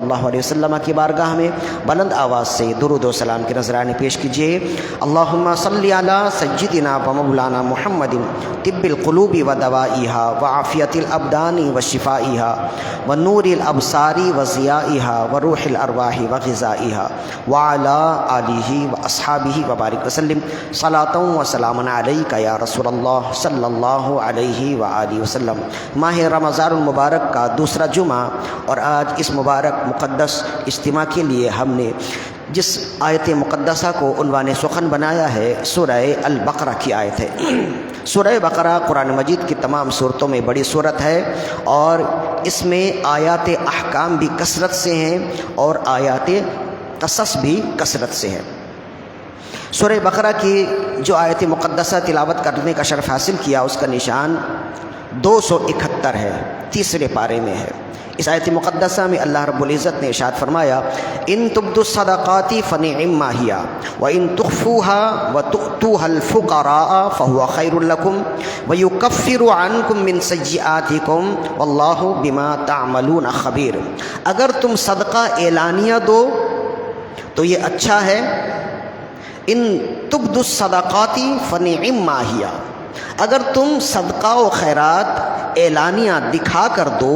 اللہ علیہ وسلم کی بارگاہ میں بلند آواز سے درود و سلام کے نذرانے پیش کیجیے۔ اللہم صلی علی سیدنا و مولانا محمد طب القلوب و دوائیہا و عافیت الابدان و شفائیہا و نور الابصار و ضیائیہا و روح الارواح و غذائیہا وعلی آلہ و اصحابہ و بارک وسلم صلاۃ و سلام علیک یا رسول اللہ صلی اللہ علیہ وآلہ وسلم۔ ماہ رمضان المبارک کا دوسرا جمعہ اور آج اس مبارک مقدس اجتماع کے لیے ہم نے جس آیت مقدسہ کو عنوان سخن بنایا ہے سورہ البقرہ کی آیت ہے۔ سورہ بقرہ قرآن مجید کی تمام صورتوں میں بڑی صورت ہے اور اس میں آیات احکام بھی کثرت سے ہیں اور آیات قصص بھی کثرت سے ہیں۔ سورہ بقرہ کی جو آیت مقدسہ تلاوت کرنے کا شرف حاصل کیا اس کا نشان 271 ہے، تیسرے پارے میں ہے۔ اس آیت مقدسہ میں اللہ رب العزت نے ارشاد فرمایا ان تبدوا الصدقات فنعما هي وان تخفوها وتؤتوها الفقراء فهو خير لكم ويكفر عنكم من سيئاتكم والله بما تعملون خبير۔ اگر تم صدقہ اعلانیہ دو تو یہ اچھا ہے۔ ان تبدوا الصدقات فنعما هي، اگر تم صدقہ و خیرات اعلانیہ دکھا کر دو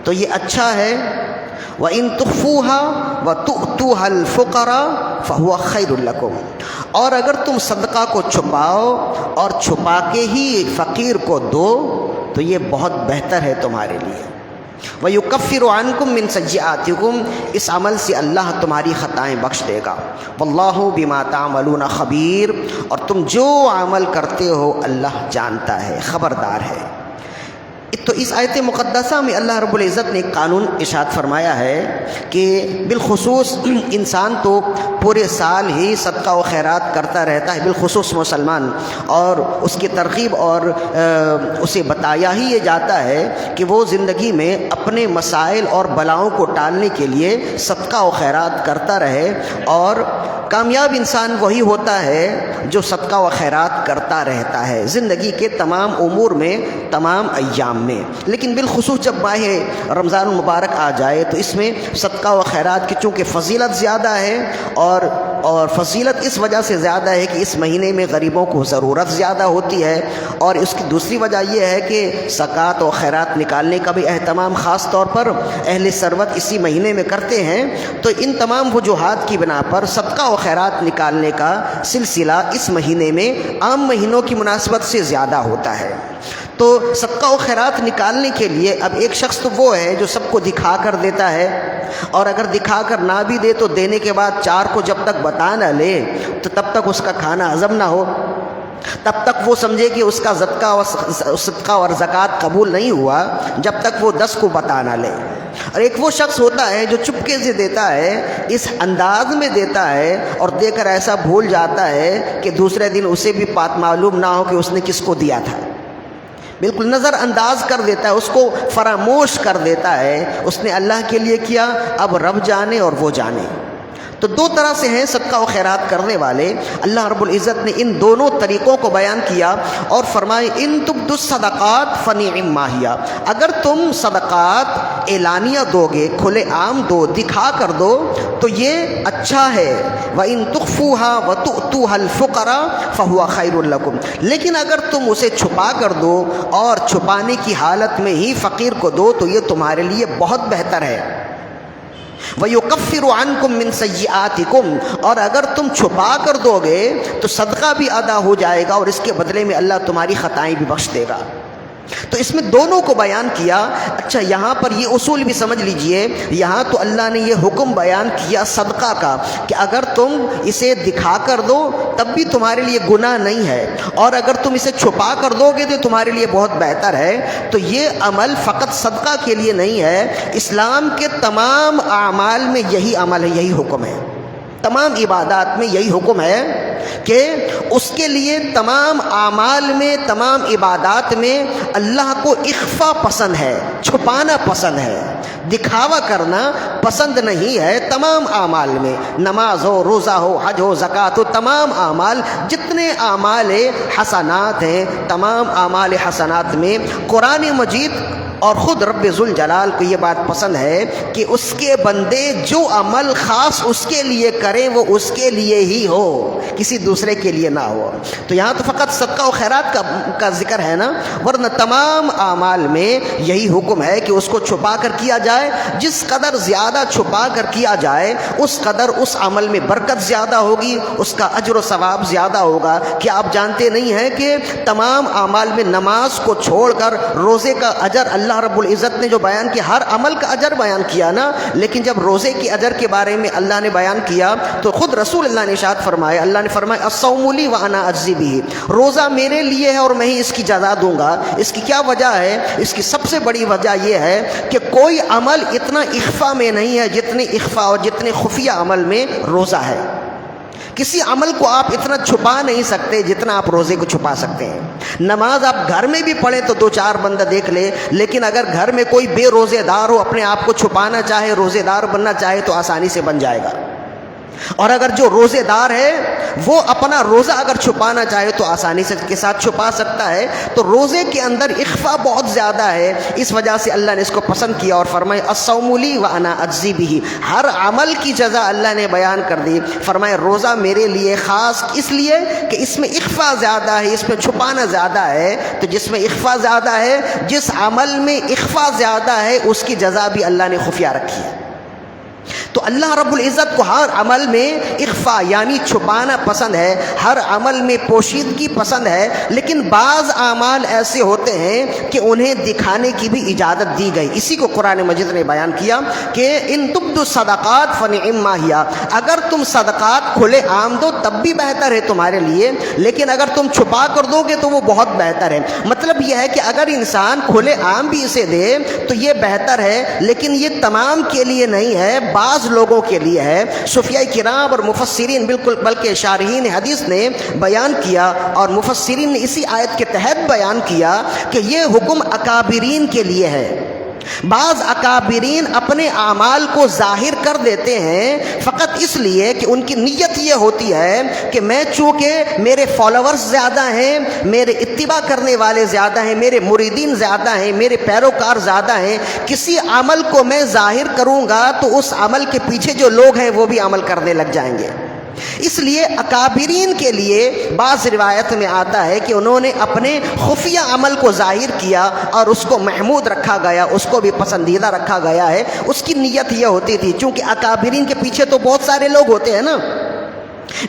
تو یہ اچھا ہے۔ وَإِن تُخْفُوهَا وَتُؤْتُوهَا الْفُقَرَاءَ فَهُوَ خَيْرٌ لَكُمْ، اور اگر تم صدقہ کو چھپاؤ اور چھپا کے ہی فقیر کو دو تو یہ بہت بہتر ہے تمہارے لیے۔ وَيُكَفِّرُ عَنْكُم مِّن سَيِّئَاتِكُم، اس عمل سے اللہ تمہاری خطائیں بخش دے گا۔ وَاللَّهُ بِمَا تَعْمَلُونَ خَبِيرٌ، اور تم جو عمل کرتے ہو اللہ جانتا ہے، خبردار ہے۔ تو اس آیت مقدسہ میں اللہ رب العزت نے ایک قانون ارشاد فرمایا ہے کہ بالخصوص انسان تو پورے سال ہی صدقہ و خیرات کرتا رہتا ہے، بالخصوص مسلمان، اور اس کی ترغیب اور اسے بتایا ہی یہ جاتا ہے کہ وہ زندگی میں اپنے مسائل اور بلاؤں کو ٹالنے کے لیے صدقہ و خیرات کرتا رہے، اور کامیاب انسان وہی ہوتا ہے جو صدقہ و خیرات کرتا رہتا ہے زندگی کے تمام امور میں، تمام ایام میں۔ لیکن بالخصوص جب ماہ رمضان المبارک آ جائے تو اس میں صدقہ و خیرات کی چونکہ فضیلت زیادہ ہے، اور فضیلت اس وجہ سے زیادہ ہے کہ اس مہینے میں غریبوں کو ضرورت زیادہ ہوتی ہے، اور اس کی دوسری وجہ یہ ہے کہ زکوٰۃ و خیرات نکالنے کا بھی اہتمام خاص طور پر اہل ثروت اسی مہینے میں کرتے ہیں۔ تو ان تمام وجوہات کی بنا پر صدقہ و خیرات نکالنے کا سلسلہ اس مہینے میں عام مہینوں کی مناسبت سے زیادہ ہوتا ہے۔ تو صدقہ و خیرات نکالنے کے لیے اب ایک شخص تو وہ ہے جو سب کو دکھا کر دیتا ہے، اور اگر دکھا کر نہ بھی دے تو دینے کے بعد چار کو جب تک بتا نہ لے تو تب تک اس کا کھانا ہضم نہ ہو، تب تک وہ سمجھے کہ اس کا صدقہ اور زکوٰۃ قبول نہیں ہوا جب تک وہ 10 کو بتا نہ لے۔ اور ایک وہ شخص ہوتا ہے جو چپکے سے دیتا ہے، اس انداز میں دیتا ہے اور دے کر ایسا بھول جاتا ہے کہ دوسرے دن اسے بھی بات معلوم نہ ہو کہ اس نے کس کو دیا تھا، بالکل نظر انداز کر دیتا ہے، اس کو فراموش کر دیتا ہے۔ اس نے اللہ کے لیے کیا، اب رب جانے اور وہ جانے۔ تو دو طرح سے ہیں صدقہ و خیرات کرنے والے۔ اللہ رب العزت نے ان دونوں طریقوں کو بیان کیا اور فرمائے ان تبدوا الصدقات فنعما ہی، اگر تم صدقات اعلانیہ دو گے، کھلے عام دو، دکھا کر دو تو یہ اچھا ہے۔ وَإِن تُخْفُوهَا وَتُؤْتُوهَا الْفُقَرَاءَ فَهُوَ خَيْرٌ لَكُمْ، لیکن اگر تم اسے چھپا کر دو اور چھپانے کی حالت میں ہی فقیر کو دو تو یہ تمہارے لیے بہت بہتر ہے۔ وَيُكَفِّرُ عَنْكُم مِّن سَيِّئَاتِكُمْ، اور اگر تم چھپا کر دو گے تو صدقہ بھی ادا ہو جائے گا اور اس کے بدلے میں اللہ تمہاری خطائیں بھی بخش دے گا۔ تو اس میں دونوں کو بیان کیا۔ اچھا یہاں پر یہ اصول بھی سمجھ لیجئے، یہاں تو اللہ نے یہ حکم بیان کیا صدقہ کا کہ اگر تم اسے دکھا کر دو تب بھی تمہارے لیے گناہ نہیں ہے، اور اگر تم اسے چھپا کر دو گے تو تمہارے لیے بہت بہتر ہے۔ تو یہ عمل فقط صدقہ کے لیے نہیں ہے، اسلام کے تمام اعمال میں یہی عمل ہے، یہی حکم ہے، تمام عبادات میں یہی حکم ہے کہ اس کے لیے تمام اعمال میں، تمام عبادات میں اللہ کو اخفا پسند ہے، چھپانا پسند ہے، دکھاوا کرنا پسند نہیں ہے۔ تمام اعمال میں، نماز ہو، روزہ ہو، حج ہو، زکوٰۃ ہو، تمام اعمال، جتنے اعمال حسنات ہیں، تمام اعمال حسنات میں قرآن مجید اور خود رب ذوالجلال کو یہ بات پسند ہے کہ اس کے بندے جو عمل خاص اس کے لیے کریں وہ اس کے لیے ہی ہو، کسی دوسرے کے لیے نہ ہو۔ تو یہاں تو فقط صدقہ و خیرات کا ذکر ہے نا، ورنہ تمام اعمال میں یہی حکم ہے کہ اس کو چھپا کر کیا جائے۔ جس قدر زیادہ چھپا کر کیا جائے اس قدر اس عمل میں برکت زیادہ ہوگی، اس کا اجر و ثواب زیادہ ہوگا۔ کیا آپ جانتے نہیں ہیں کہ تمام اعمال میں نماز کو چھوڑ کر روزے کا اجر اللہ رب العزت نے جو بیان کیا، ہر عمل کا اجر بیان کیا نا، لیکن جب روزے کے اجر کے بارے میں اللہ نے بیان کیا تو خود رسول اللہ نے ارشاد فرمایا، اللہ نے فرمایا الصوم لی وانا اجزی بہ، روزہ میرے لیے ہے اور میں ہی اس کی جزا دوں گا۔ اس کی کیا وجہ ہے؟ اس کی سب سے بڑی وجہ یہ ہے کہ کوئی عمل اتنا اخفا میں نہیں ہے جتنی اخفا اور جتنے خفیہ عمل میں روزہ ہے۔ کسی عمل کو آپ اتنا چھپا نہیں سکتے جتنا آپ روزے کو چھپا سکتے ہیں۔ نماز آپ گھر میں بھی پڑھیں تو 2-4 بندہ دیکھ لے، لیکن اگر گھر میں کوئی بے روزے دار ہو، اپنے آپ کو چھپانا چاہے، روزے دار بننا چاہے تو آسانی سے بن جائے گا۔ اور اگر جو روزے دار ہے وہ اپنا روزہ اگر چھپانا چاہے تو آسانی سے کے ساتھ چھپا سکتا ہے۔ تو روزے کے اندر اخفا بہت زیادہ ہے، اس وجہ سے اللہ نے اس کو پسند کیا اور فرمایا الصوم لی وانا اجزی بہ، ہر عمل کی جزا اللہ نے بیان کر دی۔ فرمایا روزہ میرے لیے خاص اس لیے کہ اس میں اخفا زیادہ ہے، اس میں چھپانا زیادہ ہے۔ تو جس میں اخفا زیادہ ہے، جس عمل میں اخفا زیادہ ہے، اس کی جزا بھی اللہ نے خفیہ رکھی ہے۔ تو اللہ رب العزت کو ہر عمل میں اخفا یعنی چھپانا پسند ہے، ہر عمل میں پوشیدگی پسند ہے، لیکن بعض اعمال ایسے ہوتے ہیں کہ انہیں دکھانے کی بھی اجازت دی گئی۔ اسی کو قرآن مجید نے بیان کیا کہ ان تبدوا الصدقات فنعما ہی، اگر تم صدقات کھلے عام دو تب بھی بہتر ہے تمہارے لیے، لیکن اگر تم چھپا کر دو گے تو وہ بہت بہتر ہے۔ مطلب یہ ہے کہ اگر انسان کھلے عام بھی اسے دے تو یہ بہتر ہے، لیکن یہ تمام کے لیے نہیں ہے، بعض لوگوں کے لیے ہے۔ صوفیاء کرام اور مفسرین بالکل بلکہ شارحین حدیث نے بیان کیا اور مفسرین نے اسی آیت کے تحت بیان کیا کہ یہ حکم اکابرین کے لیے ہے۔ بعض اکابرین اپنے اعمال کو ظاہر کر دیتے ہیں فقط اس لیے کہ ان کی نیت یہ ہوتی ہے کہ میں چونکہ میرے فالوورز زیادہ ہیں، میرے اتباع کرنے والے زیادہ ہیں، میرے مریدین زیادہ ہیں، میرے پیروکار زیادہ ہیں، کسی عمل کو میں ظاہر کروں گا تو اس عمل کے پیچھے جو لوگ ہیں وہ بھی عمل کرنے لگ جائیں گے۔ اس لیے اکابرین کے لیے بعض روایت میں آتا ہے کہ انہوں نے اپنے خفیہ عمل کو ظاہر کیا اور اس کو محمود رکھا گیا، اس کو بھی پسندیدہ رکھا گیا ہے۔ اس کی نیت یہ ہوتی تھی، چونکہ اکابرین کے پیچھے تو بہت سارے لوگ ہوتے ہیں نا،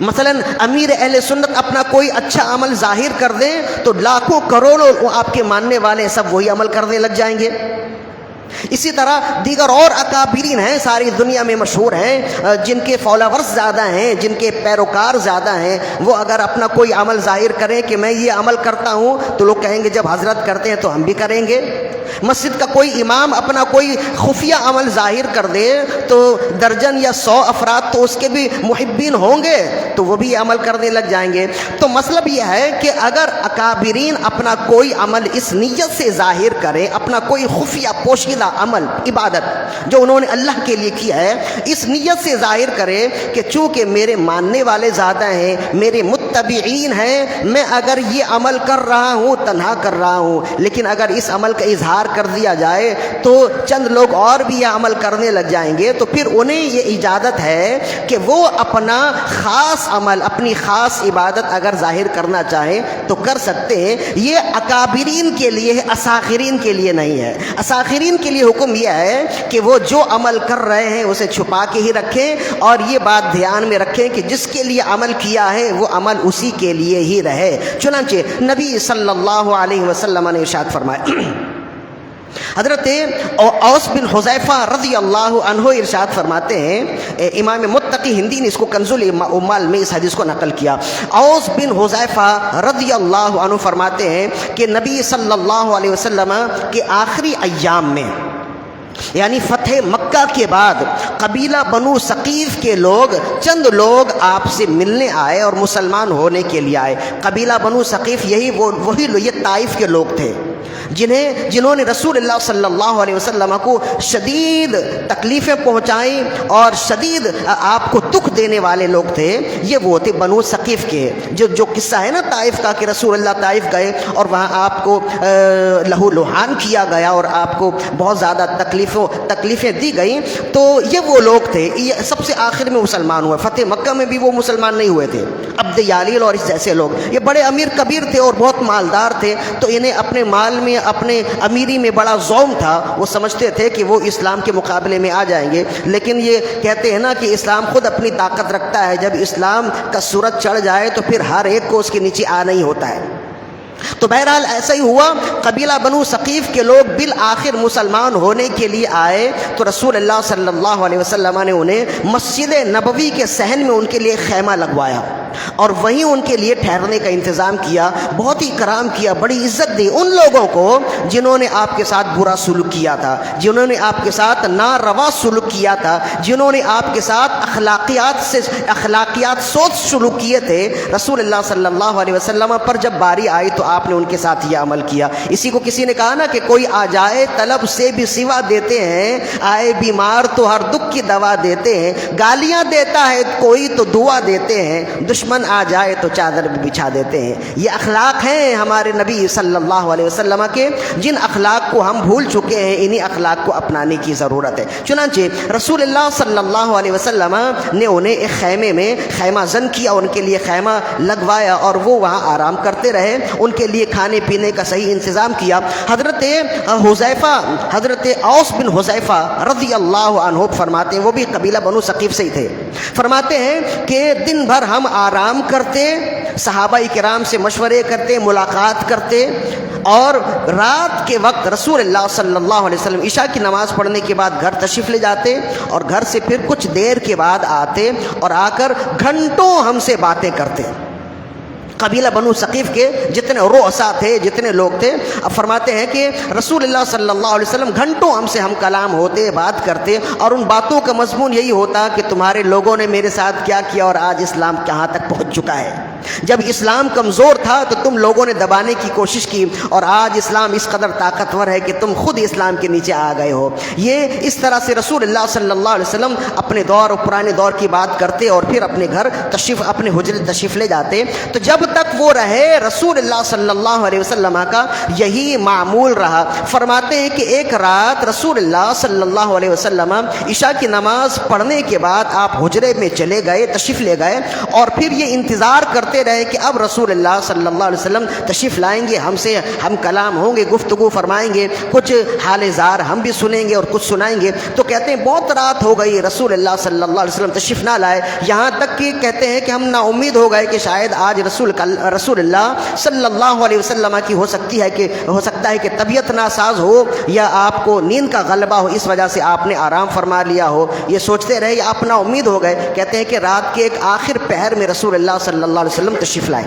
مثلا امیر اہل سنت اپنا کوئی اچھا عمل ظاہر کر دیں تو لاکھوں کروڑوں آپ کے ماننے والے سب وہی عمل کرنے لگ جائیں گے۔ اسی طرح دیگر اور اکابرین ہیں، ساری دنیا میں مشہور ہیں، جن کے فالوورز زیادہ ہیں، جن کے پیروکار زیادہ ہیں، وہ اگر اپنا کوئی عمل ظاہر کریں کہ میں یہ عمل کرتا ہوں تو لوگ کہیں گے جب حضرت کرتے ہیں تو ہم بھی کریں گے۔ مسجد کا کوئی امام اپنا کوئی خفیہ عمل ظاہر کر دے تو درجن یا 100 افراد تو اس کے بھی محبین ہوں گے، تو وہ بھی عمل کرنے لگ جائیں گے۔ تو مطلب یہ ہے کہ اگر اکابرین اپنا کوئی عمل اس نیت سے ظاہر کریں، اپنا کوئی خفیہ پوشیدہ عمل عبادت جو انہوں نے اللہ کے لیے کیا ہے اس نیت سے ظاہر کرے کہ چونکہ میرے ماننے والے زیادہ ہیں، میرے متبعین ہیں، میں اگر یہ عمل کر رہا ہوں تنہا کر رہا ہوں، لیکن اگر اس عمل کا اظہار کر دیا جائے تو چند لوگ اور بھی یہ عمل کرنے لگ جائیں گے، تو پھر انہیں یہ اجازت ہے کہ وہ اپنا خاص عمل، اپنی خاص عبادت اگر ظاہر کرنا چاہیں تو کر سکتے ہیں۔ یہ اکابرین کے لیے ہے، اساخرین کے لیے نہیں ہے۔ اساخرین کے لیے حکم یہ ہے کہ وہ جو عمل کر رہے ہیں اسے چھپا کے ہی رکھیں، اور یہ بات دھیان میں رکھیں کہ جس کے لیے عمل کیا ہے وہ عمل اسی کے لیے ہی رہے۔ چنانچہ نبی صلی اللہ علیہ وسلم نے ارشاد فرمایا، حضرت اوس بن حذیفہ رضی اللہ عنہ ارشاد فرماتے ہیں، امام متقی ہندی نے اس کو کنز العمال میں اس حدیث کو نقل کیا۔ اوس بن حذیفہ رضی اللہ عنہ فرماتے ہیں کہ نبی صلی اللہ علیہ وسلم کے آخری ایام میں، یعنی فتح مکہ کے بعد، قبیلہ بنو ثقیف کے لوگ، چند لوگ آپ سے ملنے آئے اور مسلمان ہونے کے لیے آئے۔ قبیلہ بنو ثقیف یہی وہی یہ طائف کے لوگ تھے۔ جنہوں نے رسول اللہ صلی اللہ علیہ وسلم کو شدید تکلیفیں پہنچائیں اور شدید آپ کو دکھ دینے والے لوگ تھے، یہ وہ تھے بنو ثقیف کے۔ جو قصہ ہے نا طائف کا کہ رسول اللہ طائف گئے اور وہاں آپ کو لہو لہان کیا گیا اور آپ کو بہت زیادہ تکلیفیں دی گئیں، تو یہ وہ لوگ تھے۔ یہ سب سے آخر میں مسلمان ہوئے، فتح مکہ میں بھی وہ مسلمان نہیں ہوئے تھے۔ عبد یالیل اور اس جیسے لوگ، یہ بڑے امیر کبیر تھے اور بہت مالدار تھے، تو انہیں اپنے مال میں اپنے امیری میں بڑا ذوم تھا، وہ سمجھتے تھے کہ وہ اسلام کے مقابلے میں آ جائیں گے، لیکن یہ کہتے ہیں نا کہ اسلام خود اپنی طاقت رکھتا ہے، جب اسلام کا سورج چڑھ جائے تو پھر ہر ایک کو اس کے نیچے آنا ہی ہوتا ہے۔ تو بہرحال ایسا ہی ہوا، قبیلہ بنو ثقیف کے لوگ بالآخر مسلمان ہونے کے لیے آئے، تو رسول اللہ صلی اللہ علیہ وسلم نے انہیں مسجد نبوی کے صحن میں ان کے لیے خیمہ لگوایا اور وہیں ان کے لیے ٹھہرنے کا انتظام کیا، بہت ہی کرام کیا، بڑی عزت دی ان لوگوں کو جنہوں نے آپ کے ساتھ برا سلوک کیا تھا، جنہوں نے آپ کے ساتھ ناروا سلوک کیا تھا، جنہوں نے آپ کے ساتھ اخلاقیات سوچ سلوک کیے تھے۔ رسول اللہ صلی اللہ علیہ وسلم پر جب باری آئی تو آپ نے ان کے ساتھ یہ عمل کیا۔ اسی کو کسی نے کہا نا کہ کوئی آ جائے طلب سے بھی سوا دیتے ہیں، آئے بیمار تو ہر دکھ کی دوا دیتے ہیں، گالیاں دیتا ہے کوئی تو دعا دیتے ہیں، دشمن آ جائے تو چادر بھی بچھا دیتے ہیں۔ یہ اخلاق ہیں ہمارے نبی صلی اللہ علیہ وسلم کے، جن اخلاق کو ہم بھول چکے ہیں، انہی اخلاق کو اپنانے کی ضرورت ہے۔ چنانچہ رسول اللہ صلی اللہ علیہ وسلم نے انہیں ایک خیمے میں خیمہ زن کیا، ان کے لیے خیمہ لگوایا اور وہ وہاں آرام کرتے رہے، ان کے لیے کھانے پینے کا صحیح انتظام کیا۔ حضرت اوس بن حذیفہ رضی اللہ عنہ فرماتے ہیں، وہ بھی قبیلہ بنو ثقیف سے ہی تھے، فرماتے ہیں کہ دن بھر ہم آرام کرتے، صحابہ کرام سے مشورے کرتے، ملاقات کرتے، اور رات کے وقت رسول اللہ صلی اللہ علیہ وسلم عشاء کی نماز پڑھنے کے بعد گھر تشریف لے جاتے اور گھر سے پھر کچھ دیر کے بعد آتے اور آ کر گھنٹوں ہم سے باتیں کرتے۔ قبیلہ بنو ثقیف کے جتنے رؤساء تھے، جتنے لوگ تھے، اب فرماتے ہیں کہ رسول اللہ صلی اللہ علیہ وسلم گھنٹوں ہم سے ہم کلام ہوتے، بات کرتے، اور ان باتوں کا مضمون یہی ہوتا کہ تمہارے لوگوں نے میرے ساتھ کیا کیا اور آج اسلام کہاں تک پہنچ چکا ہے۔ جب اسلام کمزور تھا تو تم لوگوں نے دبانے کی کوشش کی، اور آج اسلام اس قدر طاقتور ہے کہ تم خود اسلام کے نیچے آ گئے ہو۔ یہ اس طرح سے رسول اللہ صلی اللہ علیہ وسلم اپنے دور اور پرانے دور کی بات کرتے اور پھر اپنے گھر تشریف، اپنے حجرے تشریف لے جاتے۔ تو جب تک وہ رہے رسول اللہ صلی اللہ علیہ وسلم کا یہی معمول رہا۔ فرماتے ہیں کہ ایک رات رسول اللہ صلی اللہ علیہ وسلم عشاء کی نماز پڑھنے کے بعد آپ حجرے میں چلے گئے، تشریف لے گئے، اور پھر یہ انتظار کرتے رہے کہ اب رسول اللہ صلی اللہ علیہ وسلم تشریف لائیں گے، ہم کلام ہوں گے، گفتگو فرمائیں گے، کچھ حال زار ہم بھی سنیں گے اور کچھ سنائیں گے۔ تو کہتے ہیں بہت رات ہو گئی، رسول اللہ صلی اللہ علیہ وسلم تشریف نہ لائے، یہاں تک کہ کہتے ہیں کہ ہم نا امید ہو گئے کہ شاید آج رسول اللہ صلی اللہ علیہ وسلم کی ہو سکتا ہے کہ طبیعت ناساز ہو یا آپ کو نیند کا غلبہ ہو، اس وجہ سے آپ نے آرام فرما لیا ہو، یہ سوچتے رہے، آپ نا امید ہو گئے۔ کہتے ہیں کہ رات کے ایک آخر پہر میں رسول اللہ صلی اللہ علیہ وسلم تشریف لائے،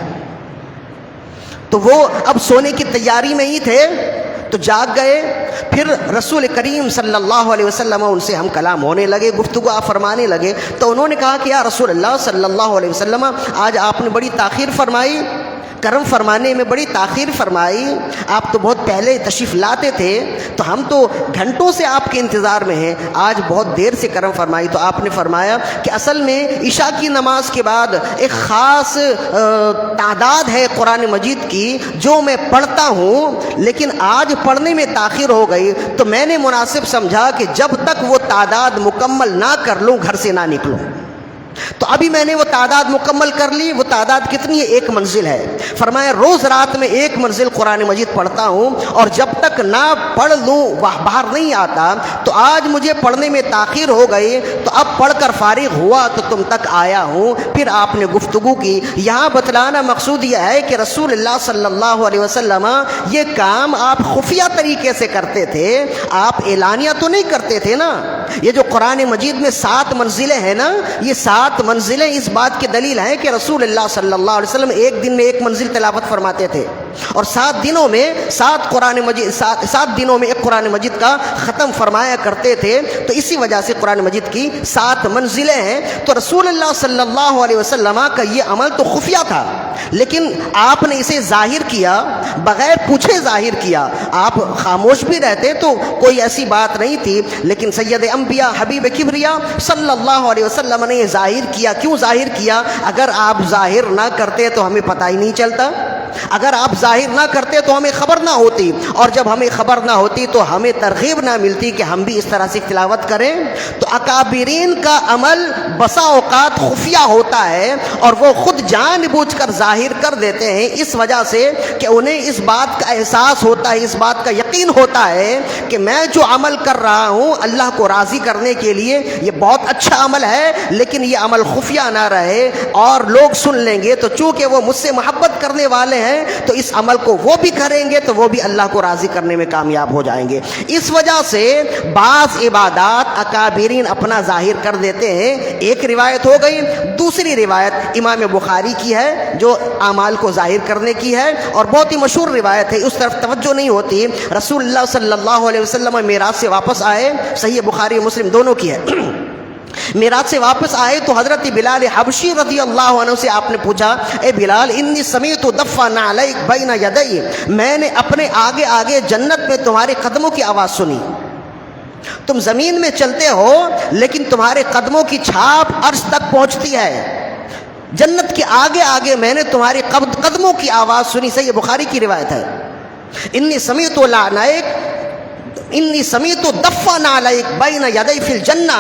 تو وہ اب سونے کی تیاری میں ہی تھے، تو جاگ گئے۔ پھر رسول کریم صلی اللہ علیہ وسلم ان سے ہم کلام ہونے لگے، گفتگو آپ فرمانے لگے، تو انہوں نے کہا کہ یا رسول اللہ صلی اللہ علیہ وسلم آج آپ نے بڑی تاخیر فرمائی، کرم فرمانے میں بڑی تاخیر فرمائی، آپ تو بہت پہلے تشریف لاتے تھے، تو ہم تو گھنٹوں سے آپ کے انتظار میں ہیں، آج بہت دیر سے کرم فرمائی۔ تو آپ نے فرمایا کہ اصل میں عشاء کی نماز کے بعد ایک خاص تعداد ہے قرآن مجید کی جو میں پڑھتا ہوں، لیکن آج پڑھنے میں تاخیر ہو گئی، تو میں نے مناسب سمجھا کہ جب تک وہ تعداد مکمل نہ کر لوں گھر سے نہ نکلوں۔ تو ابھی میں نے وہ تعداد مکمل کر لی۔ وہ تعداد کتنی ہے؟ 1 منزل ہے۔ فرمایا روز رات میں 1 منزل قرآن مجید پڑھتا ہوں، اور جب تک نہ پڑھ لوں وہ باہر نہیں آتا۔ تو آج مجھے پڑھنے میں تاخیر ہو گئی، تو اب پڑھ کر فارغ ہوا تو تم تک آیا ہوں۔ پھر آپ نے گفتگو کی۔ یہاں بتلانا مقصود یہ ہے کہ رسول اللہ صلی اللہ علیہ وسلم یہ کام آپ خفیہ طریقے سے کرتے تھے، آپ اعلانیہ تو نہیں کرتے تھے نا۔ یہ جو قرآن مجید میں 7 منزلیں ہیں نا، یہ 7 منزلیں اس بات کی دلیل ہیں کہ رسول اللہ صلی اللہ علیہ وسلم ایک دن میں 1 منزل تلاوت فرماتے تھے، اور 7 دنوں میں 7 دنوں میں 1 قرآن مجید کا ختم فرمایا کرتے تھے۔ تو اسی وجہ سے قرآن مجید کی 7 منزلیں ہیں۔ تو رسول اللہ صلی اللہ علیہ وسلم کا یہ عمل تو خفیہ تھا، لیکن آپ نے اسے ظاہر کیا، بغیر پوچھے ظاہر کیا. آپ خاموش بھی رہتے تو کوئی ایسی بات نہیں تھی، لیکن سید انبیاء حبیب کبریا صلی اللہ علیہ وسلم نے یہ ظاہر کیا. کیوں ظاہر کیا؟ اگر آپ ظاہر نہ کرتے تو ہمیں پتہ ہی نہیں چلتا، اگر آپ ظاہر نہ کرتے تو ہمیں خبر نہ ہوتی، اور جب ہمیں خبر نہ ہوتی تو ہمیں ترغیب نہ ملتی کہ ہم بھی اس طرح سے تلاوت کریں. تو اکابرین کا عمل بسا اوقات خفیہ ہوتا ہے، اور وہ خود جان بوجھ کر ظاہر کر دیتے ہیں، اس وجہ سے کہ انہیں اس بات کا احساس ہوتا ہے، اس بات کا یقین ہوتا ہے کہ میں جو عمل کر رہا ہوں اللہ کو راضی کرنے کے لیے یہ بہت اچھا عمل ہے، لیکن یہ عمل خفیہ نہ رہے اور لوگ سن لیں گے. تو چونکہ وہ مجھ سے محبت کرنے والے ہیں تو اس عمل کو وہ بھی کریں گے تو وہ بھی اللہ کو راضی کرنے میں کامیاب ہو جائیں گے. اس وجہ سے بعض عبادات اکابرین اپنا ظاہر کر دیتے ہیں. ایک روایت ہو گئی. دوسری روایت امام بخاری کی ہے جو اعمال کو ظاہر کرنے کی ہے، اور بہت ہی مشہور روایت ہے، اس طرف توجہ نہیں ہوتی. رسول اللہ صلی اللہ علیہ وسلم معراج سے واپس آئے، صحیح بخاری مسلم دونوں کی ہے. معراج سے واپس آئے تو حضرت بلال حبشی رضی اللہ عنہ سے آپ نے پوچھا، اے بلال انی سمیعت دفع نعلیک بین یدی، میں نے اپنے آگے آگے جنت میں تمہارے قدموں کی آواز سنی. تم زمین میں چلتے ہو لیکن تمہارے قدموں کی چھاپ عرش تک پہنچتی ہے. جنت کے آگے آگے میں نے تمہارے قدموں کی آواز سنی. صحیح بخاری کی روایت ہے. انی سمیعت لعنیک انی سمیعت دفع نعلیک بین یدی فی الجنہ،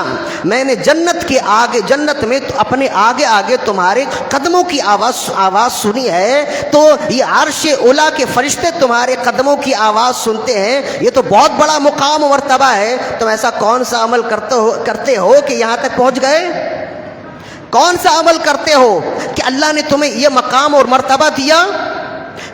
میں نے جنت کے آگے، جنت میں اپنے آگے آگے تمہارے قدموں کی آواز سنی ہے. تو یہ عرش اولا کے فرشتے تمہارے قدموں کی آواز سنتے ہیں، یہ تو بہت بڑا مقام و مرتبہ ہے. تم ایسا کون سا عمل کرتے ہو کہ یہاں تک پہنچ گئے؟ کون سا عمل کرتے ہو کہ اللہ نے تمہیں یہ مقام اور مرتبہ دیا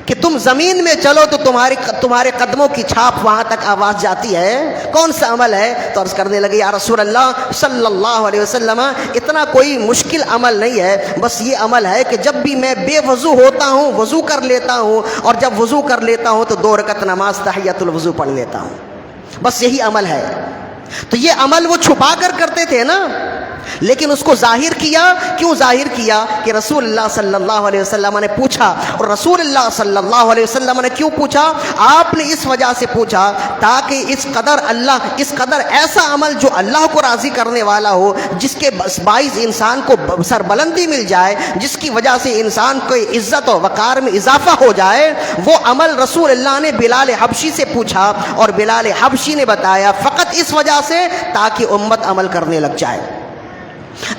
کہ تم زمین میں چلو تو تمہارے قدموں کی چھاپ وہاں تک آواز جاتی ہے؟ کون سا عمل ہے؟ تو عرض کرنے لگے، یا رسول اللہ صلی اللہ علیہ وسلم، اتنا کوئی مشکل عمل نہیں ہے، بس یہ عمل ہے کہ جب بھی میں بے وضو ہوتا ہوں وضو کر لیتا ہوں، اور جب وضو کر لیتا ہوں تو 2 رکعت نماز تحیۃ الوضو پڑھ لیتا ہوں. بس یہی عمل ہے. تو یہ عمل وہ چھپا کر کرتے تھے نا، لیکن اس کو ظاہر کیا. کیوں ظاہر کیا؟ کہ رسول اللہ صلی اللہ علیہ وسلم نے پوچھا. اور رسول اللہ صلی اللہ علیہ وسلم نے کیوں پوچھا؟ آپ نے اس وجہ سے پوچھا تاکہ اس قدر ایسا عمل جو اللہ کو راضی کرنے والا ہو، جس کے باعث انسان کو سربلندی مل جائے، جس کی وجہ سے انسان کو عزت و وقار میں اضافہ ہو جائے، وہ عمل رسول اللہ نے بلال حبشی سے پوچھا، اور بلال حبشی نے بتایا فقط اس وجہ سے تاکہ امت عمل کرنے لگ جائے.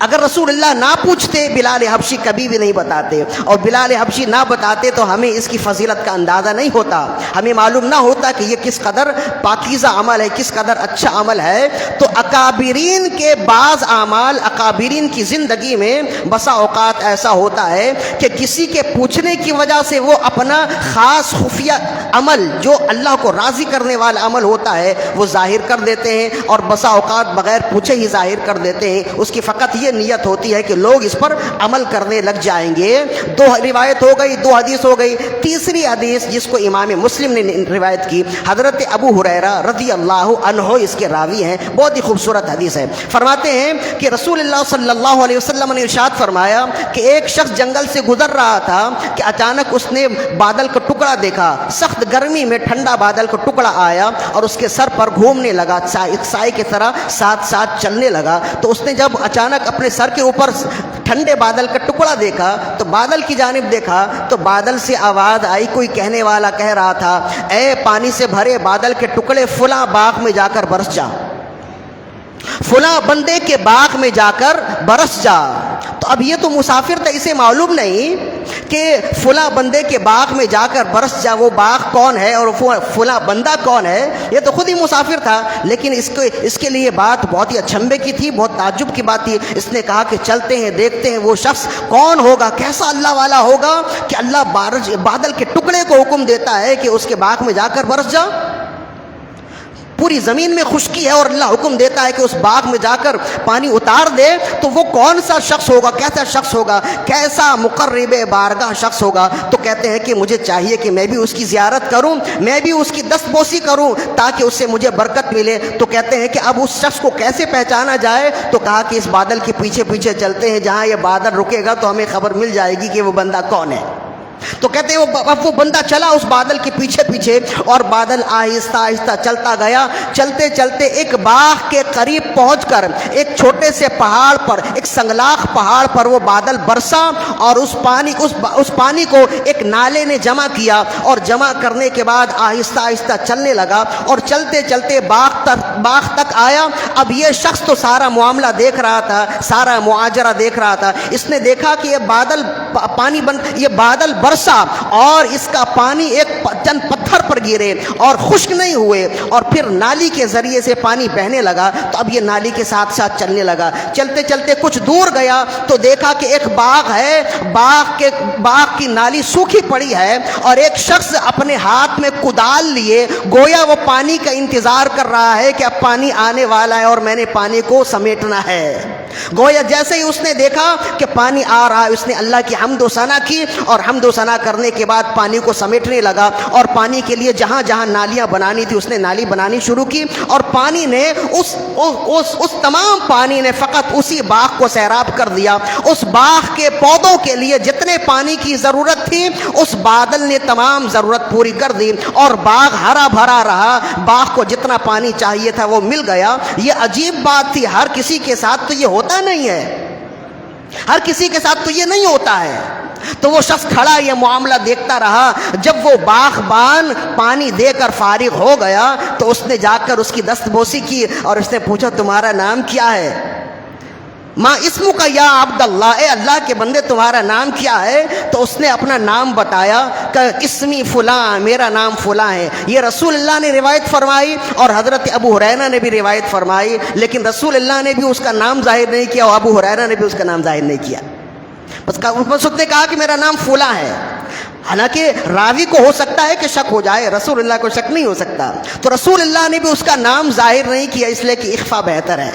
اگر رسول اللہ نہ پوچھتے بلال حبشی کبھی بھی نہیں بتاتے، اور بلال حبشی نہ بتاتے تو ہمیں اس کی فضیلت کا اندازہ نہیں ہوتا، ہمیں معلوم نہ ہوتا کہ یہ کس قدر پاکیزہ عمل ہے، کس قدر اچھا عمل ہے. تو اکابرین کے بعض اعمال، اکابرین کی زندگی میں بسا اوقات ایسا ہوتا ہے کہ کسی کے پوچھنے کی وجہ سے وہ اپنا خاص خفیہ عمل جو اللہ کو راضی کرنے والا عمل ہوتا ہے وہ ظاہر کر دیتے ہیں، اور بسا اوقات بغیر پوچھے ہی ظاہر کر دیتے ہیں. اس کی فقط یہ نیت ہوتی ہے کہ لوگ اس پر عمل کرنے لگ جائیں گے. 2 روایت ہو گئی، 2 حدیث ہو گئی. تیسری حدیث جس کو امام مسلم نے روایت کی، حضرت ابو ہریرہ رضی اللہ عنہ اس کے راوی ہیں، بہت ہی خوبصورت حدیث ہے. فرماتے ہیں کہ رسول اللہ صلی اللہ علیہ وسلم نے ارشاد فرمایا کہ ایک شخص جنگل سے گزر رہا تھا کہ اچانک اس نے بادل کا ٹکڑا دیکھا. سخت گرمی میں ٹھنڈا بادل کا ٹکڑا آیا اور اس کے سر پر گھومنے لگا، سائے کی طرح ساتھ ساتھ چلنے لگا. تو اس نے جب اچانک اپنے سر کے اوپر ٹھنڈے بادل کا ٹکڑا دیکھا تو بادل کی جانب دیکھا تو بادل سے آواز آئی. کوئی کہنے والا کہہ رہا تھا، اے پانی سے بھرے بادل کے ٹکڑے، فلاں باغ میں جا کر برس جا، فلاں بندے کے باغ میں جا کر برس جا. تو اب یہ تو مسافر تھا، اسے معلوم نہیں کہ فلاں بندے کے باغ میں جا کر برس جا وہ باغ کون ہے اور فلاں بندہ کون ہے. یہ تو خود ہی مسافر تھا، لیکن اس کے لیے بات بہت ہی اچنبھے کی تھی، بہت تعجب کی بات تھی. اس نے کہا کہ چلتے ہیں دیکھتے ہیں وہ شخص کون ہوگا، کیسا اللہ والا ہوگا کہ اللہ بادل کے ٹکڑے کو حکم دیتا ہے کہ اس کے باغ میں جا کر برس جا. پوری زمین میں خشکی ہے اور اللہ حکم دیتا ہے کہ اس باغ میں جا کر پانی اتار دے. تو وہ کون سا شخص ہوگا، کیسا شخص ہوگا، کیسا مقرب بارگاہ شخص ہوگا. تو کہتے ہیں کہ مجھے چاہیے کہ میں بھی اس کی زیارت کروں، میں بھی اس کی دستبوسی کروں تاکہ اس سے مجھے برکت ملے. تو کہتے ہیں کہ اب اس شخص کو کیسے پہچانا جائے؟ تو کہا کہ اس بادل کے پیچھے پیچھے چلتے ہیں، جہاں یہ بادل رکے گا تو ہمیں خبر مل جائے گی کہ وہ بندہ کون ہے. تو کہتے ہیں اب وہ بندہ چلا اس بادل کے پیچھے پیچھے، اور بادل آہستہ آہستہ چلتا گیا۔ چلتے چلتے ایک باغ کے قریب پہنچ کر ایک چھوٹے سے پہاڑ پر، ایک سنگلاخ پہاڑ پر وہ بادل برسا، اور اس پانی کو ایک نالے نے جمع کیا، اور جمع کرنے کے بعد آہستہ آہستہ چلنے لگا، اور چلتے چلتے باغ تک آیا۔ اب یہ شخص تو سارا معاملہ دیکھ رہا تھا، سارا معاجرہ دیکھ رہا تھا۔ اس نے دیکھا کہ یہ بادل برسا اور اس کا پانی ایک چند پتھر پر گرے اور خشک نہیں ہوئے، اور پھر نالی کے ذریعے سے پانی بہنے لگا۔ تو اب یہ نالی کے ساتھ ساتھ چلنے لگا۔ چلتے چلتے کچھ دور گیا تو دیکھا کہ ایک باغ ہے، باغ کی نالی سوکھی پڑی ہے، اور ایک شخص اپنے ہاتھ میں کدال لیے گویا وہ پانی کا انتظار کر رہا ہے کہ اب پانی آنے والا ہے اور میں نے پانی کو سمیٹنا ہے۔ گویا جیسے ہی اس نے دیکھا کہ پانی آ رہا ہے، اس نے اللہ کی حمد و ثنا کی، اور حمد و ثنا کرنے کے بعد پانی کو سمیٹنے لگا، اور پانی کے لیے جہاں جہاں نالیاں بنانی تھی اس نے نالی بنانی شروع کی، اور پانی نے اس تمام پانی نے فقط اسی باغ کو سیراب کر دیا۔ اس باغ کے پودوں کے لیے جتنے پانی کی ضرورت تھی اس بادل نے تمام ضرورت پوری کر دی، اور باغ ہرا بھرا رہا، باغ کو جتنا پانی چاہیے تھا وہ مل گیا۔ یہ عجیب بات تھی، ہر کسی کے ساتھ تو یہ ہوتا نہیں ہے، ہر کسی کے ساتھ تو یہ نہیں ہوتا ہے۔ تو وہ شخص کھڑا یہ معاملہ دیکھتا رہا۔ جب وہ باغبان پانی دے کر فارغ ہو گیا تو اس نے جا کر اس کی دستبوسی کی، اور اس نے پوچھا تمہارا نام کیا ہے؟ ماں اسمک یا عبداللہ، اے اللہ کے بندے تمہارا نام کیا ہے؟ تو اس نے اپنا نام بتایا کہ اسمی فلاں، میرا نام فلاں ہے۔ یہ رسول اللہ نے روایت فرمائی، اور حضرت ابو ہریرہ نے بھی روایت فرمائی، لیکن رسول اللہ نے بھی اس کا نام ظاہر نہیں کیا، اور ابو ہریرہ نے بھی اس کا نام ظاہر نہیں کیا۔ بس اس نے کہا کہ میرا نام فلاں ہے۔ حالانکہ راوی کو ہو سکتا ہے کہ شک ہو جائے، رسول اللہ کو شک نہیں ہو سکتا۔ تو رسول اللہ نے بھی اس کا نام ظاہر نہیں کیا، اس لیے کہ اخفا بہتر ہے۔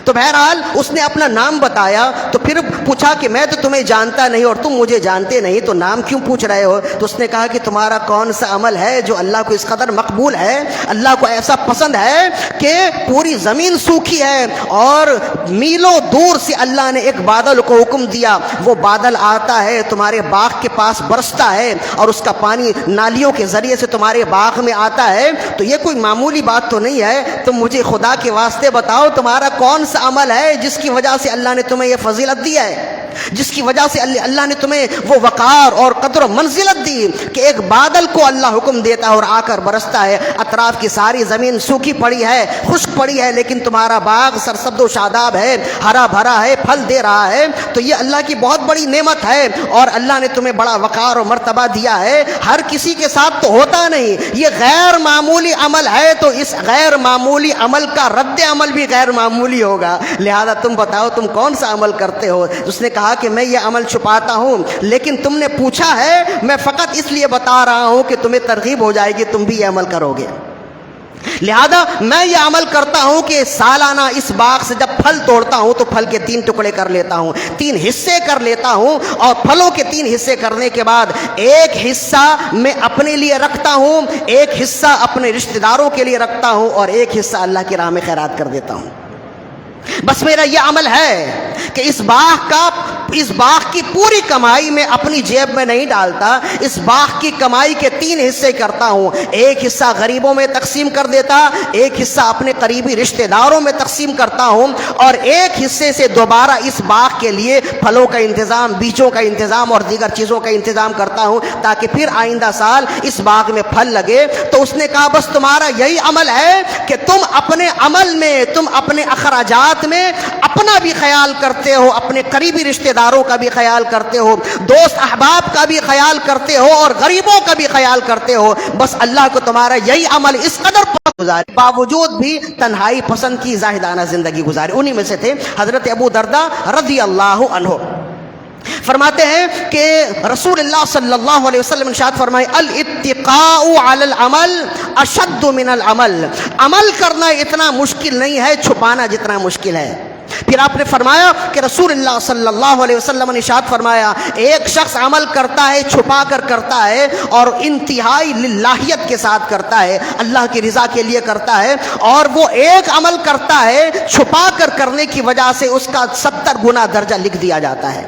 تو بہرحال اس نے اپنا نام بتایا، تو پھر پوچھا کہ میں تو تمہیں جانتا نہیں اور تم مجھے جانتے نہیں، تو نام کیوں پوچھ رہے ہو؟ تو اس نے کہا کہ تمہارا کون سا عمل ہے جو اللہ کو اس قدر مقبول ہے، اللہ کو ایسا پسند ہے کہ پوری زمین سوکھی ہے اور میلوں دور سے اللہ نے ایک بادل کو حکم دیا، وہ بادل آتا ہے تمہارے باغ کے پاس برستا ہے، اور اس کا پانی نالیوں کے ذریعے سے تمہارے باغ میں آتا ہے۔ تو یہ کوئی معمولی بات تو نہیں ہے، تم مجھے خدا کے واسطے بتاؤ تمہارا کون سا عمل ہے جس کی وجہ سے اللہ نے تمہیں یہ فضیلت دی ہے، جس کی وجہ سے اللہ نے تمہیں وہ وقار اور قدر و منزلت دی کہ ایک بادل کو اللہ حکم دیتا ہے اور آ کر برستا ہے، اطراف کی ساری زمین سوکھی پڑی ہے، خشک پڑی ہے، لیکن تمہارا باغ سرسبز و شاداب ہے، ہرا بھرا ہے، پھل دے رہا ہے۔ تو یہ اللہ کی بہت بڑی نعمت ہے، اور اللہ نے تمہیں بڑا وقار و مرتبہ دیا ہے، ہر کسی کے ساتھ تو ہوتا نہیں، یہ غیر معمولی عمل ہے، تو اس غیر معمولی عمل کا رد عمل بھی غیر معمولی ہوگا، لہذا تم بتاؤ تم کون سا عمل کرتے ہو؟ اس نے کہا کہ میں یہ عمل چھپاتا ہوں، لیکن تم نے پوچھا ہے، میں فقط اس لیے بتا رہا ہوں کہ تمہیں ترغیب ہو جائے گی، تم بھی یہ عمل کرو گے۔ لہذا میں یہ عمل کرتا ہوں کہ سالانہ اس باغ سے جب پھل توڑتا ہوں تو پھل کے 3 ٹکڑے کر لیتا ہوں، 3 حصے کر لیتا ہوں، اور پھلوں کے 3 حصے کرنے کے بعد ایک حصہ میں اپنے لیے رکھتا ہوں، ایک حصہ اپنے رشتہ داروں کے لیے رکھتا ہوں، اور ایک حصہ اللہ کی راہ میں خیرات کر دیتا ہوں۔ بس میرا یہ عمل ہے کہ اس باغ کی پوری کمائی میں اپنی جیب میں نہیں ڈالتا، اس باغ کی کمائی کے 3 حصے کرتا ہوں، ایک حصہ غریبوں میں تقسیم کر دیتا، ایک حصہ اپنے قریبی رشتہ داروں میں تقسیم کرتا ہوں، اور ایک حصے سے دوبارہ اس باغ کے لیے پھلوں کا انتظام، بیجوں کا انتظام اور دیگر چیزوں کا انتظام کرتا ہوں، تاکہ پھر آئندہ سال اس باغ میں پھل لگے۔ تو اس نے کہا بس تمہارا یہی عمل ہے کہ تم اپنے عمل میں، تم اپنے اخراجات میں اپنا بھی خیال کرتے ہو، اپنے قریبی رشتہ داروں کا بھی خیال کرتے ہو، دوست احباب کا بھی خیال کرتے ہو، اور غریبوں کا بھی خیال کرتے ہو۔ بس اللہ کو تمہارا یہی عمل اس قدر گزارے، باوجود بھی تنہائی پسند کی زاہدانہ زندگی گزارے۔ انہی میں سے تھے حضرت ابو درداء رضی اللہ عنہ۔ فرماتے ہیں کہ رسول اللہ صلی اللہ علیہ وسلم ارشاد فرمائے الاتقاء علی العمل اشد من العمل، عمل کرنا اتنا مشکل نہیں ہے چھپانا جتنا مشکل ہے۔ پھر آپ نے فرمایا کہ رسول اللہ صلی اللہ علیہ وسلم نے ارشاد فرمایا ایک شخص عمل کرتا ہے چھپا کر کرتا ہے اور انتہائی للہیت کے ساتھ کرتا ہے، اللہ کی رضا کے لیے کرتا ہے، اور وہ ایک عمل کرتا ہے چھپا کر کرنے کی وجہ سے اس کا 70 گنا درجہ لکھ دیا جاتا ہے۔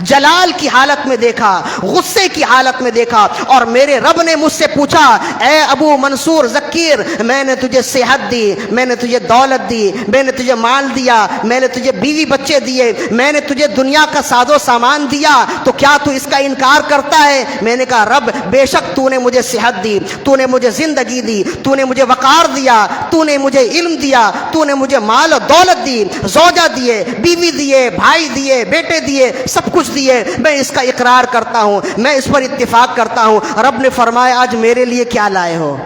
جلال کی حالت میں دیکھا، غصے کی حالت میں دیکھا، اور میرے رب نے مجھ سے پوچھا اے ابو منصور ذکیر، میں نے تجھے صحت دی، میں نے تجھے دولت دی، میں نے تجھے مال دیا، میں نے تجھے بیوی بچے دیے، میں نے تجھے دنیا کا ساز و سامان دیا، تو کیا تو اس کا انکار کرتا ہے؟ میں نے کہا رب بے شک تو نے مجھے صحت دی، تو نے مجھے زندگی دی، تو نے مجھے وقار دیا، تو نے مجھے علم دیا، تو نے مجھے مال و دولت دی، زوجہ دیے، بیوی دیے، بھائی دیے، بیٹے دیے، سب کچھ دیے، میں اس کا اقرار کرتا ہوں، میں اس پر اتفاق کرتا ہوں۔ رب نے فرمایا آج میرے لیے کیا لائے ہو؟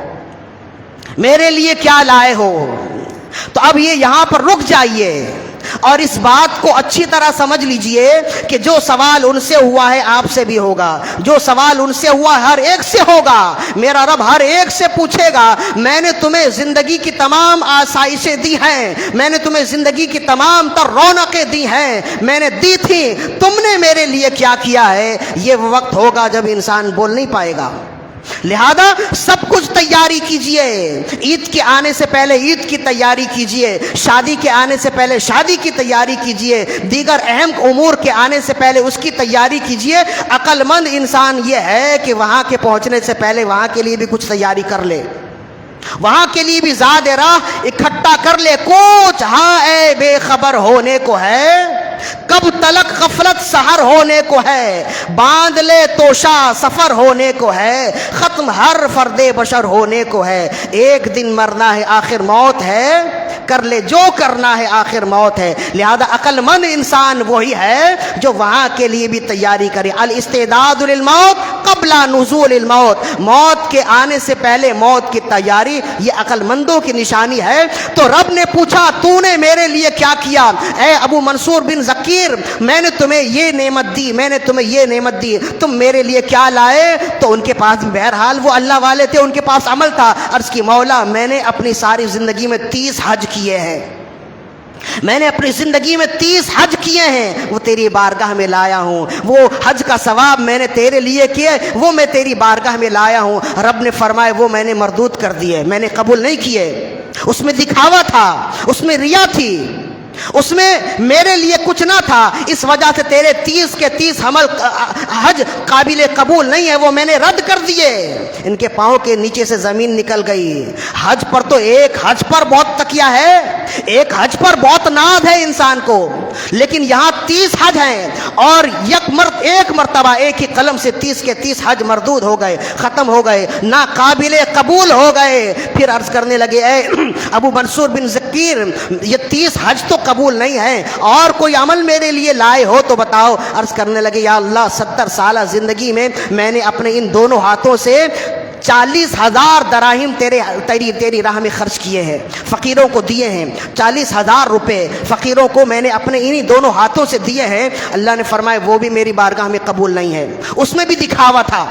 میرے لیے کیا لائے ہو؟ تو اب یہ یہاں پر رک جائیے اور اس بات کو اچھی طرح سمجھ لیجئے کہ جو سوال ان سے ہوا ہے آپ سے بھی ہوگا، جو سوال ان سے ہوا ہر ایک سے ہوگا۔ میرا رب ہر ایک سے پوچھے گا میں نے تمہیں زندگی کی تمام آسائشیں دی ہیں، میں نے تمہیں زندگی کی تمام تر رونقیں دی ہیں، میں نے دی تھی، تم نے میرے لیے کیا کیا ہے؟ یہ وہ وقت ہوگا جب انسان بول نہیں پائے گا۔ لہذا سب کچھ تیاری کیجئے، عید کے آنے سے پہلے عید کی تیاری کیجئے، شادی کے آنے سے پہلے شادی کی تیاری کیجئے، دیگر اہم امور کے آنے سے پہلے اس کی تیاری کیجئے۔ عقل مند انسان یہ ہے کہ وہاں کے پہنچنے سے پہلے وہاں کے لیے بھی کچھ تیاری کر لے، وہاں کے لیے بھی زاد راہ اکٹھا کر لے۔ کچھ ہاں اے بے خبر ہونے کو ہے، کب تلک غفلت سحر ہونے کو ہے، باندھ لے توشا سفر ہونے کو ہے، ختم ہر فرد بشر ہونے کو ہے، ایک دن مرنا ہے آخر موت ہے، کر لے جو کرنا ہے آخر موت ہے۔ لہذا عقل مند انسان وہی ہے جو وہاں کے لیے بھی تیاری کرے۔ الاستعداد للموت قبل نزول الموت، موت کے آنے سے پہلے موت کی تیاری، یہ عقل مندوں کی نشانی ہے۔ تو رب نے پوچھا تو نے میرے لیے کیا کیا؟ اے ابو منصور بن ذکیر، میں نے تمہیں یہ نعمت دی، میں نے تمہیں یہ نعمت دی، تم میرے لیے کیا لائے؟ تو ان کے پاس بہرحال وہ اللہ والے تھے، ان کے پاس عمل تھا۔ عرض کی مولا میں نے اپنی ساری زندگی میں 30 حج کیے ہیں، میں نے اپنی زندگی میں 30 حج کیے ہیں، وہ تیری بارگاہ میں لایا ہوں، وہ حج کا ثواب میں نے تیرے لیے کیے، وہ میں تیری بارگاہ میں لایا ہوں۔ رب نے فرمایا وہ میں نے مردود کر دیے، میں نے قبول نہیں کیے، اس میں دکھاوا تھا، اس میں ریا تھی، اس میں میرے لیے کچھ نہ تھا، اس وجہ سے تیرے 30 کے 30 حج قابل قبول نہیں ہے، وہ میں نے رد کر دیے۔ ان کے پاؤں کے نیچے سے زمین نکل گئی۔ حج پر تو ایک حج پر بہت تکیہ ہے، ایک حج پر بہت ناز ہے انسان کو، لیکن یہاں 30 حج ہیں اور ایک مرتبہ ایک ہی قلم سے 30 کے 30 حج مردود ہو گئے، ختم ہو گئے، نا قابل قبول ہو گئے۔ پھر عرض کرنے لگے اے ابو منصور بن ذکیر، یہ 30 حج تو قبول نہیں ہے، اور کوئی عمل میرے لیے لائے ہو تو بتاؤ۔ عرض کرنے لگے یا اللہ 70 سالہ زندگی میں میں نے اپنے ان دونوں ہاتھوں سے 40,000 دراہم تیری راہ میں خرچ کیے ہیں، فقیروں کو دیے ہیں، 40,000 روپے فقیروں کو میں نے اپنے انہی دونوں ہاتھوں سے دیے ہیں۔ اللہ نے فرمایا وہ بھی میری بارگاہ میں قبول نہیں ہے، اس میں بھی دکھاوا تھا،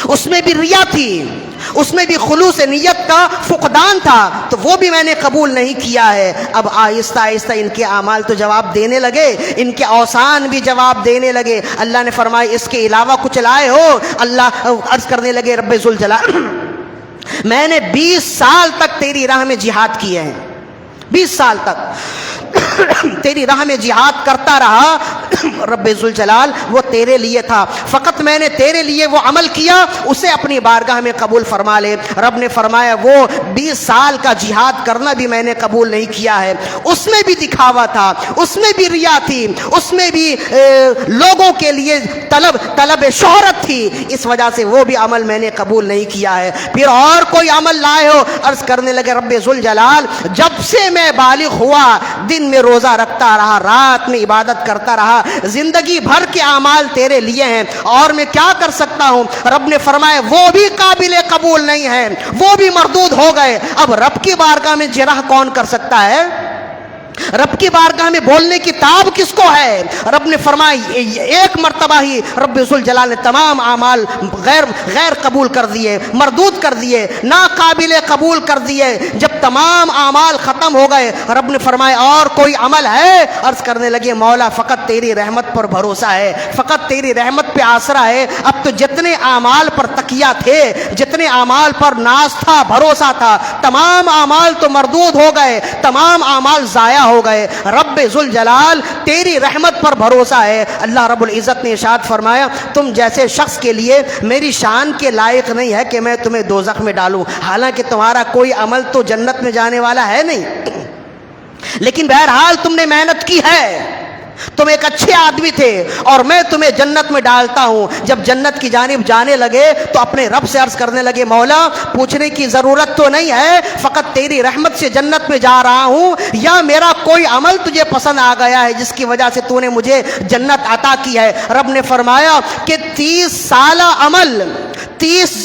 اس میں بھی ریا تھی، اس میں بھی خلوص نیت کا فقدان تھا، تو وہ بھی میں نے قبول نہیں کیا ہے۔ اب آہستہ آہستہ ان کے اعمال تو جواب دینے لگے، ان کے اوسان بھی جواب دینے لگے۔ اللہ نے فرمایا اس کے علاوہ کچھ لائے ہو؟ اللہ عرض کرنے لگے رب ذوالجلال میں نے 20 سال تک تیری راہ میں جہاد کیے ہیں، 20 سال تک تیری راہ میں جہاد کرتا رہا۔ رب ذوالجلال وہ تیرے لیے تھا، فقط میں نے تیرے لیے وہ عمل کیا، اسے اپنی بارگاہ میں قبول فرما لے۔ رب نے فرمایا وہ 20 سال کا جہاد کرنا بھی میں نے قبول نہیں کیا ہے، اس میں بھی دکھاوا تھا، اس میں بھی ریا تھی، اس میں بھی لوگوں کے لیے طلب شہرت تھی، اس وجہ سے وہ بھی عمل میں نے قبول نہیں کیا ہے۔ پھر اور کوئی عمل لائے ہو؟ عرض کرنے لگے رب ذوالجلال جب سے میں بالغ ہوا دن میں روزہ رکھتا رہا، رات میں عبادت کرتا رہا، زندگی بھر کے اعمال تیرے لیے ہیں، اور میں کیا کر سکتا ہوں؟ رب نے فرمایا وہ بھی قابل قبول نہیں ہے، وہ بھی مردود ہو گئے۔ اب رب کی بارگاہ میں جرح کون کر سکتا ہے؟ رب کی بارگاہ میں بولنے کی تاب کس کو ہے؟ رب نے فرمایا ایک مرتبہ ہی رب ذوالجلال نے تمام اعمال غیر قبول کر دیے، مردود کر دیے، ناقابل قبول کر دیے۔ جب تمام اعمال ختم ہو گئے رب نے فرمایا اور کوئی عمل ہے؟ عرض کرنے لگے مولا فقط تیری رحمت پر بھروسہ ہے، فقط تیری رحمت پہ آسرا ہے۔ اب تو جتنے اعمال پر تکیہ تھے، جتنے اعمال پر ناز تھا، بھروسہ تھا، تمام اعمال تو مردود ہو گئے، تمام اعمال ضائع ہو گئے. رب ذوالجلال تیری رحمت پر بھروسہ ہے. اللہ رب العزت نے ارشاد فرمایا تم جیسے شخص کے لیے میری شان کے لائق نہیں ہے کہ میں تمہیں دوزخ میں ڈالوں، حالانکہ تمہارا کوئی عمل تو جنت میں جانے والا ہے نہیں، لیکن بہرحال تم نے محنت کی ہے، تم ایک اچھے آدمی تھے اور میں تمہیں جنت میں ڈالتا ہوں. جب جنت کی جانب جانے لگے تو اپنے رب سے عرض کرنے لگے مولا پوچھنے کی ضرورت تو نہیں ہے، فقط تیری رحمت سے جنت میں جا رہا ہوں، یا میرا کوئی عمل تجھے پسند آ گیا ہے جس کی وجہ سے تو نے مجھے جنت عطا کی ہے. رب نے فرمایا کہ 30 سالہ عمل، 30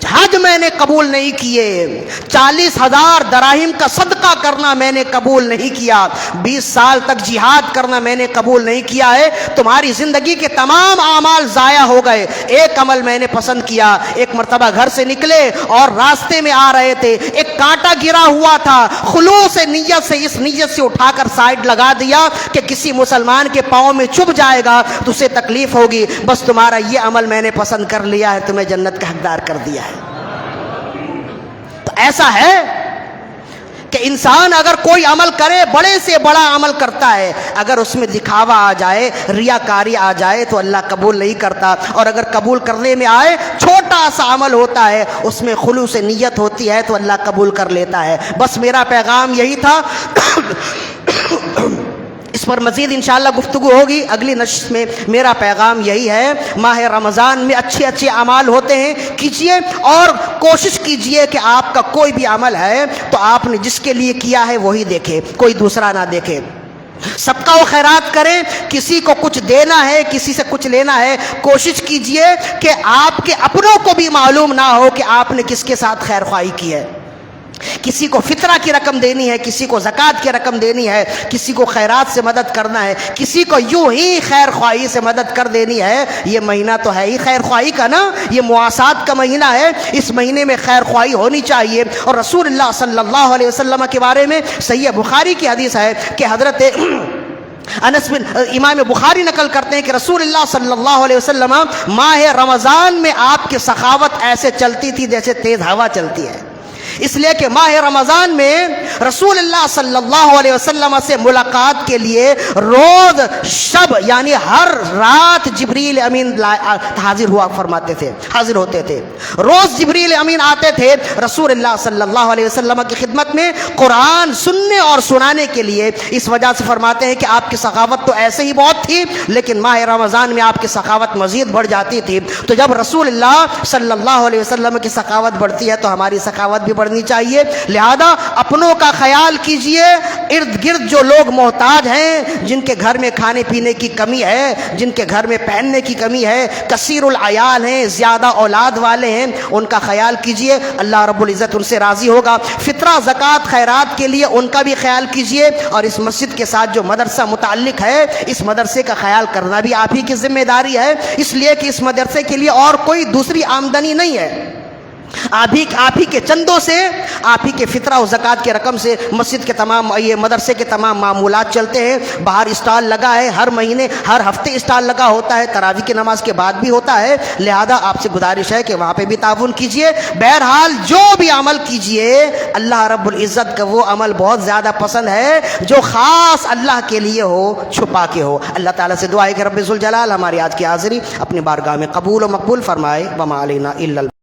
حج میں نے قبول نہیں کیے، 40,000 دراہم کا صدقہ کرنا میں نے قبول نہیں کیا، 20 سال تک جہاد کرنا میں نے قبول نہیں کیا ہے. تمہاری زندگی کے تمام اعمال ضائع ہو گئے. ایک عمل میں نے پسند کیا. ایک مرتبہ گھر سے نکلے اور راستے میں آ رہے تھے، ایک کانٹا گرا ہوا تھا، خلوص نیت سے اس نیت سے اٹھا کر سائڈ لگا دیا کہ کسی مسلمان کے پاؤں میں چبھ جائے گا تو اسے تکلیف ہوگی، بس تمہارا یہ عمل میں نے پسند کر لیا ہے، تمہیں جنت کا حقدار کر دیا ہے. تو ایسا ہے کہ انسان اگر کوئی عمل کرے، بڑے سے بڑا عمل کرتا ہے، اگر اس میں دکھاوا آ جائے، ریاکاری آ جائے تو اللہ قبول نہیں کرتا، اور اگر قبول کرنے میں آئے چھوٹا سا عمل ہوتا ہے اس میں خلوص نیت ہوتی ہے تو اللہ قبول کر لیتا ہے. بس میرا پیغام یہی تھا. اس پر مزید انشاءاللہ گفتگو ہوگی اگلی نشست میں. میرا پیغام یہی ہے، ماہ رمضان میں اچھے اچھے اعمال ہوتے ہیں، کیجئے اور کوشش کیجئے کہ آپ کا کوئی بھی عمل ہے تو آپ نے جس کے لیے کیا ہے وہی دیکھے، کوئی دوسرا نہ دیکھے. صدقہ و خیرات کریں، کسی کو کچھ دینا ہے، کسی سے کچھ لینا ہے، کوشش کیجئے کہ آپ کے اپنوں کو بھی معلوم نہ ہو کہ آپ نے کس کے ساتھ خیر خواہی کی ہے. کسی کو فطرہ کی رقم دینی ہے، کسی کو زکوٰۃ کی رقم دینی ہے، کسی کو خیرات سے مدد کرنا ہے، کسی کو یوں ہی خیر خواہی سے مدد کر دینی ہے. یہ مہینہ تو ہے ہی خیر خواہی کا نا، یہ مواسات کا مہینہ ہے، اس مہینے میں خیر خواہی ہونی چاہیے. اور رسول اللہ صلی اللہ علیہ وسلم کے بارے میں صحیح بخاری کی حدیث ہے کہ حضرت انس بن امام بخاری نقل کرتے ہیں کہ رسول اللہ صلی اللہ علیہ وسلم ماہ رمضان میں آپ کی سخاوت ایسے چلتی تھی جیسے تیز ہوا چلتی ہے، اس لیے کہ ماہ رمضان میں رسول اللہ صلی اللہ علیہ وسلم سے ملاقات کے لیے روز شب یعنی ہر رات جبریل امین حاضر ہوا فرماتے تھے، حاضر ہوتے تھے. روز جبریل امین آتے تھے رسول اللہ صلی اللہ علیہ وسلم کی خدمت میں قرآن سننے اور سنانے کے لیے. اس وجہ سے فرماتے ہیں کہ آپ کی سخاوت تو ایسے ہی بہت تھی، لیکن ماہ رمضان میں آپ کی سخاوت مزید بڑھ جاتی تھی. تو جب رسول اللہ صلی اللہ علیہ وسلم کی سخاوت بڑھتی ہے تو ہماری سخاوت بھی بڑھنی چاہیے. لہذا اپنوں کا خیال کیجئے، ارد گرد جو لوگ محتاج ہیں، جن کے گھر میں کھانے پینے کی کمی ہے، جن کے گھر میں پہننے کی کمی ہے، کثیر العیال ہیں، زیادہ اولاد والے ہیں، ان کا خیال کیجئے، اللہ رب العزت ان سے راضی ہوگا. فطرہ زکوٰۃ خیرات کے لیے ان کا بھی خیال کیجئے، اور اس مسجد کے ساتھ جو مدرسہ متعلق ہے اس مدرسے کا خیال کرنا بھی آپ ہی کی ذمہ داری ہے، اس لیے کہ اس مدرسے کے لیے اور کوئی دوسری آمدنی نہیں ہے. آپ ہی کے چندوں سے، آپ ہی کے فطرہ و زکوٰۃ کے رقم سے مسجد کے تمام، یہ مدرسے کے تمام معمولات چلتے ہیں. باہر اسٹال لگا ہے، ہر مہینے ہر ہفتے اسٹال لگا ہوتا ہے، تراویح کی نماز کے بعد بھی ہوتا ہے. لہذا آپ سے گزارش ہے کہ وہاں پہ بھی تعاون کیجئے. بہرحال جو بھی عمل کیجئے اللہ رب العزت کا وہ عمل بہت زیادہ پسند ہے جو خاص اللہ کے لیے ہو، چھپا کے ہو. اللہ تعالیٰ سے دعا ہے کہ رب ذوالجلال ہماری آج کی حاضری اپنی بارگاہ میں قبول و مقبول فرمائے. وما علینا الا